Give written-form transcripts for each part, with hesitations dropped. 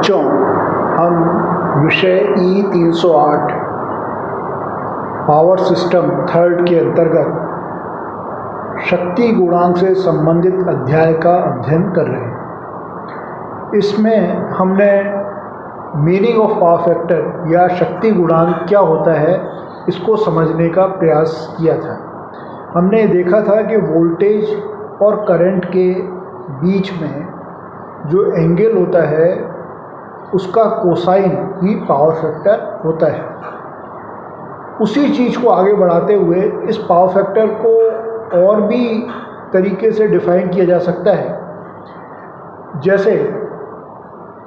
बच्चों, हम विषय E308 पावर सिस्टम थर्ड के अंतर्गत शक्ति गुणांक से संबंधित अध्याय का अध्ययन कर रहे हैं। इसमें हमने मीनिंग ऑफ पावर फैक्टर या शक्ति गुणांक क्या होता है इसको समझने का प्रयास किया था। हमने देखा था कि वोल्टेज और करंट के बीच में जो एंगल होता है उसका कोसाइन ही पावर फैक्टर होता है। उसी चीज़ को आगे बढ़ाते हुए इस पावर फैक्टर को और भी तरीके से डिफाइन किया जा सकता है। जैसे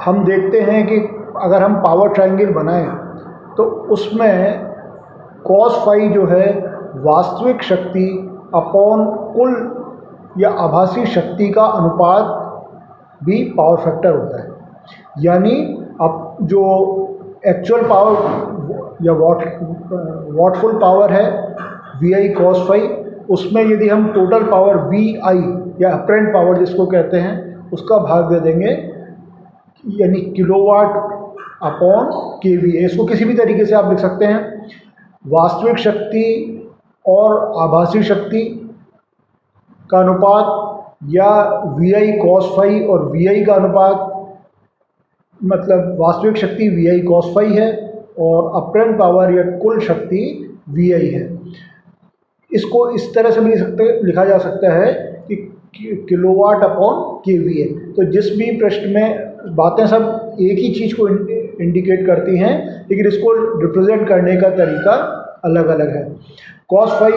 हम देखते हैं कि अगर हम पावर ट्रायंगल बनाएं तो उसमें कॉस फाई जो है वास्तविक शक्ति अपॉन कुल या आभासी शक्ति का अनुपात भी पावर फैक्टर होता है। यानी अब जो एक्चुअल पावर या वॉटफुल पावर है VI cos फाई, उसमें यदि हम टोटल पावर VI या अपरेंट पावर जिसको कहते हैं उसका भाग दे देंगे, यानी किलोवाट अपॉन KVA। इसको किसी भी तरीके से आप लिख सकते हैं। वास्तविक शक्ति और आभासी शक्ति का अनुपात या VI cos फाई और VI का अनुपात, मतलब वास्तविक शक्ति VI cos फाई है और अपरेंट पावर या कुल शक्ति VI है। इसको इस तरह से भी लिखा जा सकता है कि किलोवाट अपॉन KVA। तो जिस भी प्रश्न में बातें सब एक ही चीज़ को इंडिकेट करती हैं, लेकिन इसको रिप्रेजेंट करने का तरीका अलग अलग है। cos फाई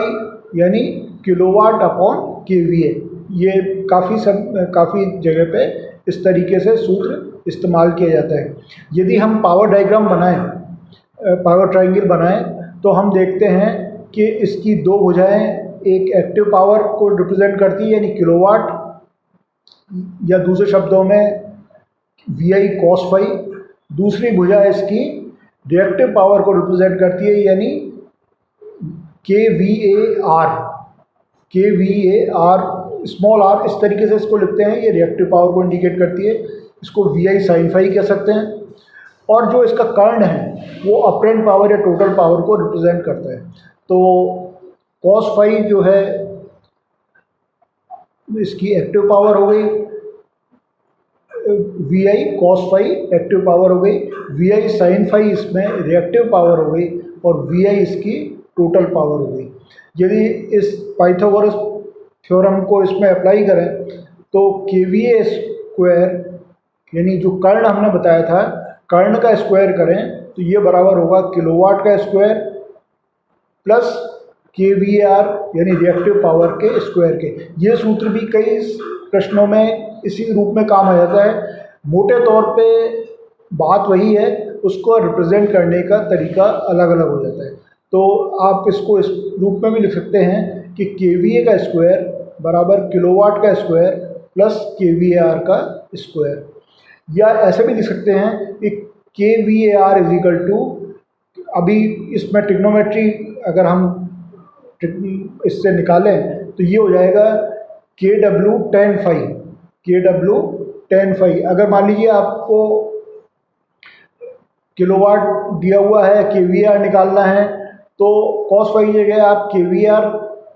यानी किलोवाट अपॉन KVA, ये काफ़ी जगह पे इस तरीके से सूत्र इस्तेमाल किया जाता है। यदि हम पावर डायग्राम बनाएं, पावर ट्रायंगल बनाएं, तो हम देखते हैं कि इसकी दो भुजाएं एक एक्टिव पावर को रिप्रेजेंट करती है यानी किलोवाट, या दूसरे शब्दों में VI cos फाई। दूसरी भुजा इसकी रिएक्टिव पावर को रिप्रेजेंट करती है यानी kVAR, स्मॉल r, इस तरीके से इसको लिखते हैं। ये रिएक्टिव पावर को इंडिकेट करती है। इसको VI sin फाई कह सकते हैं। और जो इसका कर्ण है वो अपरेंट पावर या टोटल पावर को रिप्रेजेंट करता है। तो cos फाई जो है इसकी एक्टिव पावर हो गई, VI cos phi active power हो गई, VI sin फाई इसमें रिएक्टिव पावर हो गई और VI इसकी टोटल पावर हो गई। यदि इस पाइथागोरस थ्योरम को इसमें अप्लाई करें तो KVA स्क्वायर यानी जो कर्ण हमने बताया था, कर्ण का स्क्वायर करें तो ये बराबर होगा किलोवाट का स्क्वायर प्लस KVAR यानी रिएक्टिव पावर के स्क्वायर के। ये सूत्र भी कई प्रश्नों में इसी रूप में काम आ जाता है। मोटे तौर पे बात वही है, उसको रिप्रेजेंट करने का तरीका अलग अलग हो जाता है। तो आप इसको इस रूप में भी लिख सकते हैं कि KVA का स्क्वायर बराबर किलोवाट का स्क्वायर प्लस KVAR का स्क्वायर। या ऐसे भी लिख सकते हैं कि KVAR इज इक्वल टू, अभी इसमें ट्रिग्नोमेट्री अगर हम इससे निकालें तो ये हो जाएगा KW tan फाई। अगर मान लीजिए आपको किलोवाट दिया हुआ है, KVAR निकालना है, तो cos फाई जगह आप KVAR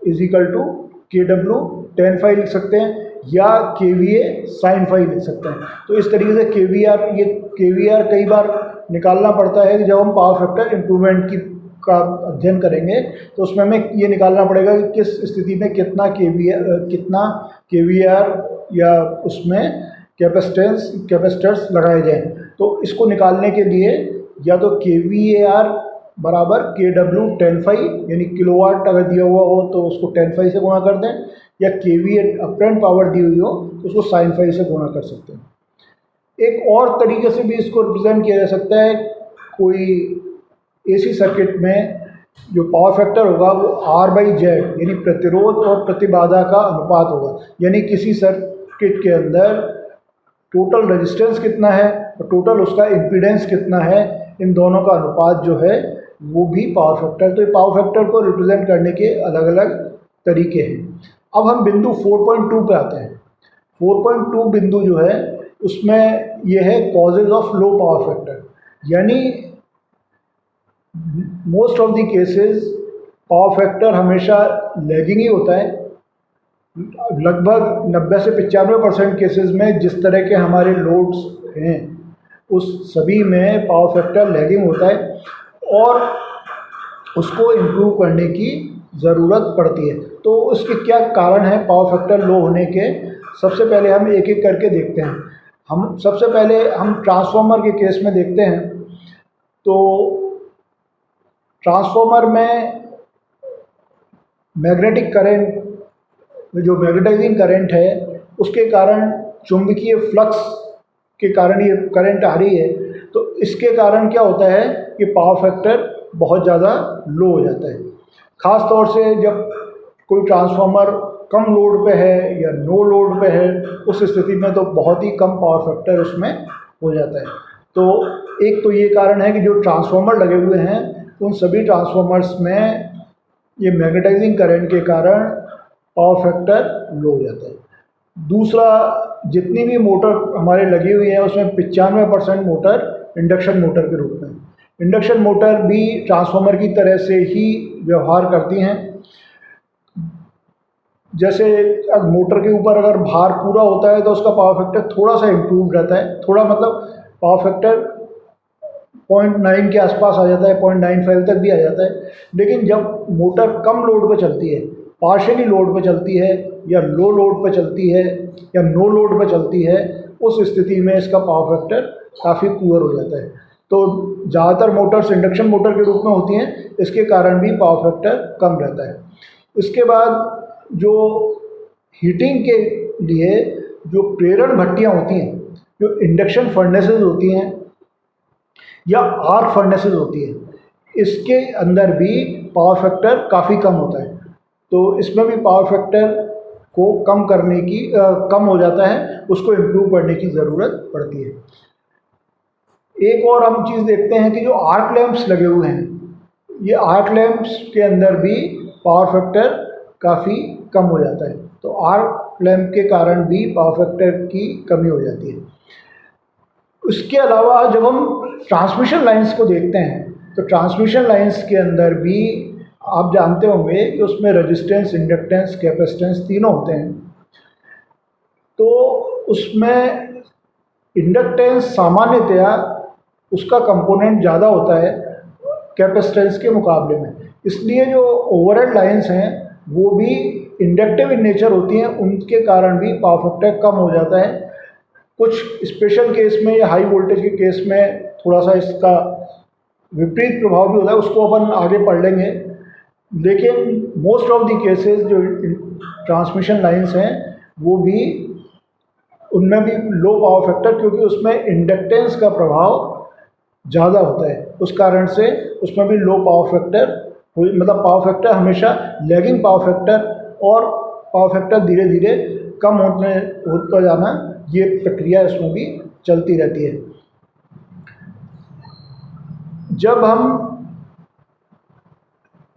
is equal to KW tan phi लिख सकते हैं या KVA sin फाई लिख सकते हैं। तो इस तरीके से KVAR कई बार निकालना पड़ता है कि जब हम पावर फैक्टर इम्प्रूवमेंट का अध्ययन करेंगे तो उसमें हमें ये निकालना पड़ेगा कि किस स्थिति में कितना KVAR या उसमें कैपेसिटर्स लगाए जाएं। तो इसको निकालने के लिए या तो KVAR बराबर KW tan फाई यानी किलोवाट अगर दिया हुआ हो तो उसको tan फाई से गुणा कर दें, या KVA अपरेंट पावर दी हुई हो तो उसको sin फाई से गुणा कर सकते हैं। एक और तरीके से भी इसको रिप्रेजेंट किया जा सकता है। कोई AC सर्किट में जो पावर फैक्टर होगा वो R/Z यानी प्रतिरोध और प्रतिबाधा का अनुपात होगा। यानी किसी सर्किट के अंदर टोटल रेजिस्टेंस कितना है और टोटल उसका इम्पीडेंस कितना है, इन दोनों का अनुपात जो है वो भी पावर फैक्टर। तो ये पावर फैक्टर को रिप्रेजेंट करने के अलग अलग तरीके हैं। अब हम बिंदु 4.2 पे आते हैं। 4.2 बिंदु जो है उसमें ये है causes of low power factor, यानी most of the cases power factor हमेशा लैगिंग ही होता है। लगभग 90 से 95% केसेस में जिस तरह के हमारे लोड्स हैं उस सभी में पावर फैक्टर लैगिंग होता है और उसको इम्प्रूव करने की ज़रूरत पड़ती है। तो उसके क्या कारण हैं पावर फैक्टर लो होने के, सबसे पहले हम एक एक करके देखते हैं। हम सबसे पहले हम ट्रांसफार्मर के केस में देखते हैं। तो ट्रांसफार्मर में मैग्नेटिक करंट, जो मैग्नेटाइजिंग करंट है उसके कारण, चुंबकीय फ्लक्स के कारण ये करंट आ रही है, तो इसके कारण क्या होता है कि पावर फैक्टर बहुत ज़्यादा लो हो जाता है। ख़ास तौर से जब कोई ट्रांसफार्मर कम लोड पे है या नो लोड पे है, उस स्थिति में तो बहुत ही कम पावर फैक्टर उसमें हो जाता है। तो एक तो ये कारण है कि जो ट्रांसफार्मर लगे हुए हैं उन सभी ट्रांसफार्मर्स में ये मैग्नेटाइजिंग करंट के कारण पावर फैक्टर लो हो जाता है। दूसरा, जितनी भी मोटर हमारे लगी हुई है उसमें 95% मोटर इंडक्शन मोटर के रूप में। इंडक्शन मोटर भी ट्रांसफार्मर की तरह से ही व्यवहार करती हैं। जैसे अब मोटर के ऊपर अगर भार पूरा होता है तो उसका पावर फैक्टर थोड़ा सा इम्प्रूव रहता है, थोड़ा मतलब पावर फैक्टर 0.9 के आसपास आ जाता है, 0.95 तक भी आ जाता है। लेकिन जब मोटर कम लोड पे चलती है, पार्शियली लोड पे चलती है या लो लोड पे चलती है या नो लोड पे चलती है, उस स्थिति में इसका पावर फैक्टर काफ़ी पुअर हो जाता है। तो ज़्यादातर मोटर्स इंडक्शन मोटर के रूप में होती हैं, इसके कारण भी पावर फैक्टर कम रहता है। इसके बाद जो हीटिंग के लिए जो प्रेरण भट्टियाँ होती हैं, जो इंडक्शन फर्नेसेस होती हैं या आर्क फर्नेसेस होती है, इसके अंदर भी पावर फैक्टर काफ़ी कम होता है। तो इसमें भी पावर फैक्टर को कम करने की कम हो जाता है, उसको इम्प्रूव करने की ज़रूरत पड़ती है। एक और हम चीज़ देखते हैं कि जो आर्क लैंप्स लगे हुए हैं, ये आर्क लैंप्स के अंदर भी पावर फैक्टर काफ़ी कम हो जाता है। तो आर्क लैंप के कारण भी पावर फैक्टर की कमी हो जाती है। उसके अलावा जब हम ट्रांसमिशन लाइंस को देखते हैं तो ट्रांसमिशन लाइंस के अंदर भी आप जानते होंगे कि उसमें रेजिस्टेंस, इंडक्टेंस, कैपेसिटेंस तीनों होते हैं। तो उसमें इंडक्टेंस सामान्यतया उसका कंपोनेंट ज़्यादा होता है कैपेसिटेंस के मुकाबले में, इसलिए जो ओवरहेड लाइंस हैं वो भी इंडक्टिव इन नेचर होती हैं, उनके कारण भी पावर फैक्टर कम हो जाता है। कुछ स्पेशल केस में या हाई वोल्टेज के केस में थोड़ा सा इसका विपरीत प्रभाव भी होता है, उसको अपन आगे पढ़ लेंगे। लेकिन मोस्ट ऑफ द केसेस जो ट्रांसमिशन लाइंस हैं वो भी, उनमें भी लो पावर फैक्टर, क्योंकि उसमें इंडक्टेंस का प्रभाव ज़्यादा होता है, उस कारण से उसमें भी लो पावर फैक्टर, मतलब पावर फैक्टर हमेशा लैगिंग पावर फैक्टर और पावर फैक्टर धीरे धीरे कम होता जाना, ये प्रक्रिया इसमें भी चलती रहती है। जब हम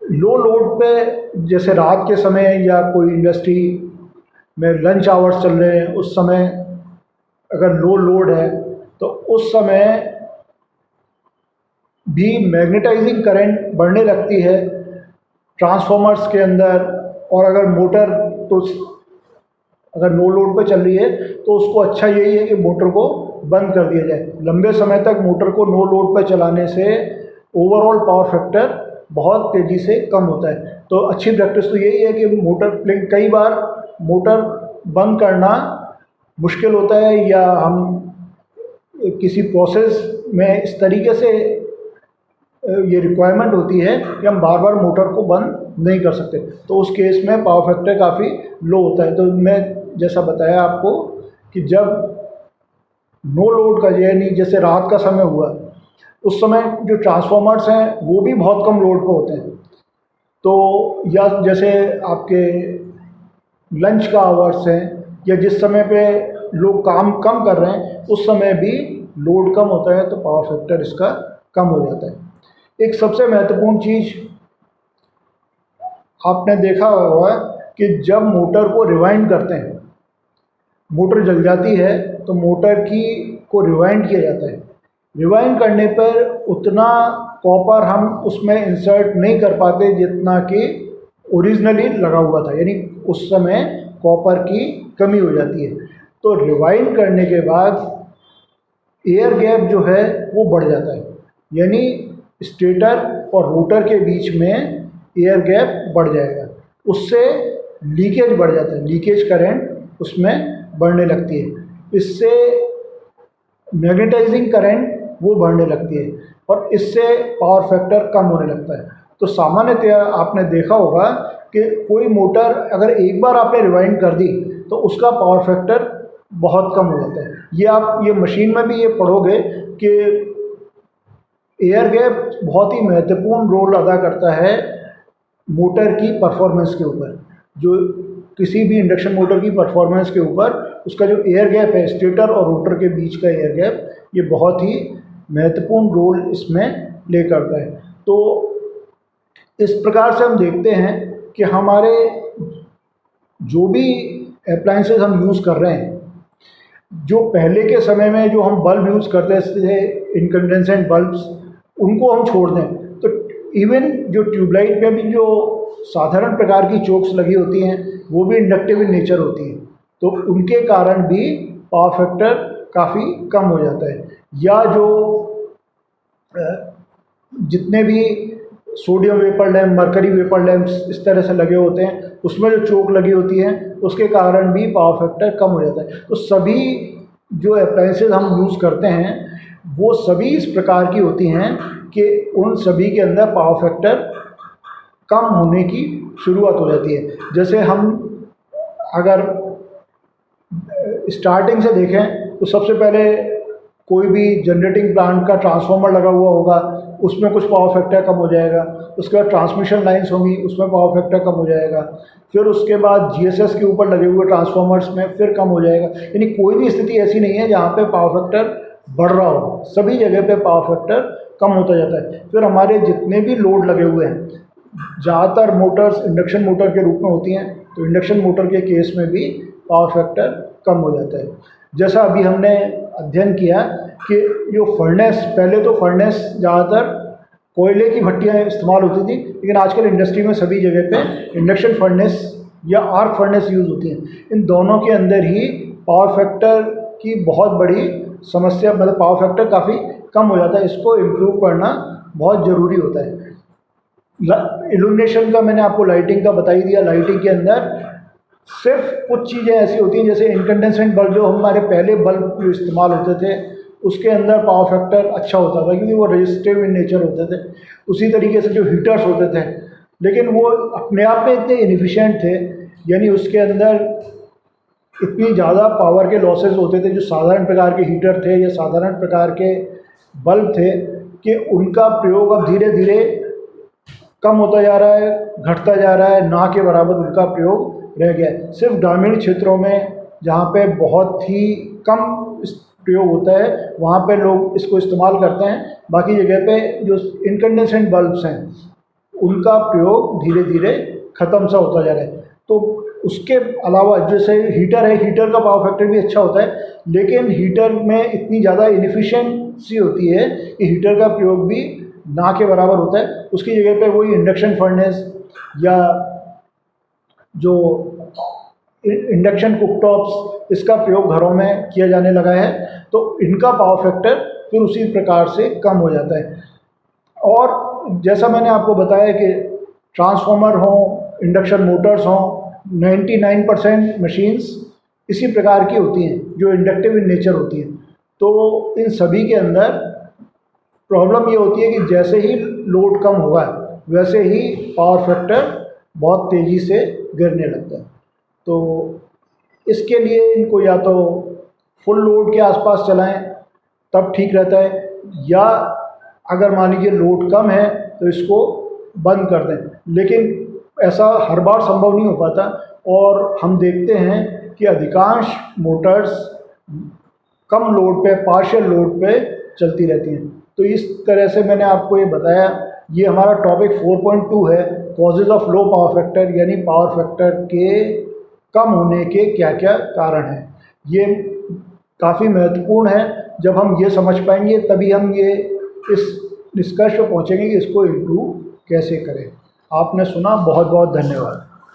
लो लोड पे, जैसे रात के समय या कोई इंडस्ट्री में लंच आवर्स चल रहे हैं, उस समय अगर लो लोड है तो उस समय भी मैग्नेटाइजिंग करंट बढ़ने लगती है ट्रांसफार्मर्स के अंदर। और अगर मोटर तो अगर नो लोड पे चल रही है तो उसको अच्छा यही है कि मोटर को बंद कर दिया जाए। लंबे समय तक मोटर को नो लोड पे चलाने से ओवरऑल पावर फैक्टर बहुत तेज़ी से कम होता है। तो अच्छी प्रैक्टिस तो यही है कि मोटर, लेकिन कई बार मोटर बंद करना मुश्किल होता है या हम किसी प्रोसेस में इस तरीके से ये रिक्वायरमेंट होती है कि हम बार बार मोटर को बंद नहीं कर सकते, तो उस केस में पावर फैक्टर काफ़ी लो होता है। तो मैं जैसा बताया आपको कि जब नो लोड का, यानी जैसे रात का समय हुआ, उस समय जो ट्रांसफार्मर्स हैं वो भी बहुत कम लोड पे होते हैं। तो या जैसे आपके लंच का आवर्स हैं या जिस समय पे लोग काम कम कर रहे हैं, उस समय भी लोड कम होता है तो पावर फैक्टर इसका कम हो जाता है। एक सबसे महत्वपूर्ण चीज़ आपने देखा होगा कि जब मोटर को रिवाइंड करते हैं, मोटर जल जाती है तो मोटर की को रिवाइंड किया जाता है। रिवाइंड करने पर उतना कॉपर हम उसमें इंसर्ट नहीं कर पाते जितना कि ओरिजिनली लगा हुआ था, यानी उस समय कॉपर की कमी हो जाती है। तो रिवाइंड करने के बाद एयर गैप जो है वो बढ़ जाता है, यानी स्टेटर और रोटर के बीच में एयर गैप बढ़ जाएगा। उससे लीकेज बढ़ जाता है, लीकेज करंट उसमें बढ़ने लगती है। इससे मैग्नेटाइजिंग करंट वो बढ़ने लगती है और इससे पावर फैक्टर कम होने लगता है। तो सामान्यतया आपने देखा होगा कि कोई मोटर अगर एक बार आपने रिवाइंड कर दी तो उसका पावर फैक्टर बहुत कम हो जाता है। ये आप ये मशीन में भी ये पढ़ोगे कि एयर गैप बहुत ही महत्वपूर्ण रोल अदा करता है मोटर की परफॉर्मेंस के ऊपर। जो किसी भी इंडक्शन मोटर की परफॉर्मेंस के ऊपर उसका जो एयर गैप है, स्टेटर और रोटर के बीच का एयर गैप, ये बहुत ही महत्वपूर्ण रोल इसमें प्ले करता है। तो इस प्रकार से हम देखते हैं कि हमारे जो भी अप्लायंसेस हम यूज़ कर रहे हैं, जो पहले के समय में जो हम बल्ब यूज़ करते थे, इनकैंडेसेंट बल्ब्स, उनको हम छोड़ दें तो इवन जो ट्यूबलाइट में भी जो साधारण प्रकार की चोक्स लगी होती हैं वो भी इंडक्टिव इन नेचर होती हैं, तो उनके कारण भी पावर फैक्टर काफ़ी कम हो जाता है। या जो जितने भी sodium vapour lamp, mercury vapour lamps इस तरह से लगे होते हैं, उसमें जो चोक लगी होती है उसके कारण भी पावर फैक्टर कम हो जाता है। तो सभी जो अप्लायंसेस हम यूज़ करते हैं वो सभी इस प्रकार की होती हैं कि उन सभी के अंदर पावर फैक्टर कम होने की शुरुआत हो जाती है। जैसे हम अगर स्टार्टिंग से देखें तो सबसे पहले कोई भी जनरेटिंग प्लांट का ट्रांसफार्मर लगा हुआ होगा, उसमें कुछ पावर फैक्टर कम हो जाएगा। उसके बाद ट्रांसमिशन लाइंस होंगी, उसमें पावर फैक्टर कम हो जाएगा। फिर उसके बाद जीएसएस के ऊपर लगे हुए ट्रांसफार्मर्स में फिर कम हो जाएगा। यानी कोई भी स्थिति ऐसी नहीं है जहाँ पे पावर फैक्टर बढ़ रहा हो, सभी जगह पे पावर फैक्टर कम होता जाता है। फिर हमारे जितने भी लोड लगे हुए हैं, ज़्यादातर मोटर्स इंडक्शन मोटर के रूप में होती हैं, तो इंडक्शन मोटर के केस में भी पावर फैक्टर कम हो जाता है। जैसा अभी हमने अध्ययन किया कि जो फर्नेस, पहले तो फर्नेस ज़्यादातर कोयले की भट्टियाँ इस्तेमाल होती थी, लेकिन आजकल इंडस्ट्री में सभी जगह पे इंडक्शन फर्नेस या आर्क फर्नेस यूज़ होती हैं। इन दोनों के अंदर ही पावर फैक्टर की बहुत बड़ी समस्या, मतलब पावर फैक्टर काफ़ी कम हो जाता है। इसको इम्प्रूव करना बहुत ज़रूरी होता है। इल्यूमिनेशन का मैंने आपको लाइटिंग का बता ही दिया। लाइटिंग के अंदर सिर्फ कुछ चीज़ें ऐसी होती हैं, जैसे इनकैंडेसेंट बल्ब, जो हमारे पहले बल्ब जो इस्तेमाल होते थे उसके अंदर पावर फैक्टर अच्छा होता था क्योंकि वो रेजिस्टिव इन नेचर होते थे। उसी तरीके से जो हीटर्स होते थे, लेकिन वो अपने आप में इतने इनएफिशिएंट थे, यानी उसके अंदर इतनी ज़्यादा पावर के लॉसेस होते थे जो साधारण प्रकार के हीटर थे या साधारण प्रकार के बल्ब थे, कि उनका प्रयोग अब धीरे धीरे कम होता जा रहा है, घटता जा रहा है, ना के बराबर उनका प्रयोग रह गया है। सिर्फ ग्रामीण क्षेत्रों में जहाँ पे बहुत ही कम प्रयोग होता है वहाँ पे लोग इसको इस्तेमाल करते हैं। बाकी जगह पे जो इनकैंडेसेंट बल्ब्स हैं उनका प्रयोग धीरे धीरे ख़त्म सा होता जा रहा है। तो उसके अलावा जैसे हीटर है, हीटर का पावर फैक्टर भी अच्छा होता है, लेकिन हीटर में इतनी ज़्यादा इनएफिशिएंसी होती है कि हीटर का प्रयोग भी ना के बराबर होता है। उसकी जगह पे वही इंडक्शन फर्नेस या जो इंडक्शन कुकटॉप्स, इसका प्रयोग घरों में किया जाने लगा है, तो इनका पावर फैक्टर फिर उसी प्रकार से कम हो जाता है। और जैसा मैंने आपको बताया कि ट्रांसफार्मर हों, इंडक्शन मोटर्स हों, 99% मशीन्स इसी प्रकार की होती हैं जो इंडक्टिव इन नेचर होती हैं। तो इन सभी के अंदर प्रॉब्लम ये होती है कि जैसे ही लोड कम होगा वैसे ही पावर फैक्टर बहुत तेज़ी से गिरने लगता है। तो इसके लिए इनको या तो फुल लोड के आसपास चलाएं तब ठीक रहता है, या अगर मान लीजिए लोड कम है तो इसको बंद कर दें। लेकिन ऐसा हर बार संभव नहीं हो पाता, और हम देखते हैं कि अधिकांश मोटर्स कम लोड पे, पार्शियल लोड पे चलती रहती हैं। तो इस तरह से मैंने आपको ये बताया। ये हमारा टॉपिक 4.2 है, causes of low power factor, यानी पावर फैक्टर के कम होने के क्या क्या कारण हैं। ये काफ़ी महत्वपूर्ण है। जब हम ये समझ पाएंगे तभी हम ये इस निष्कर्ष पर पहुँचेंगे कि इसको इम्प्रूव कैसे करें। आपने सुना, बहुत बहुत धन्यवाद।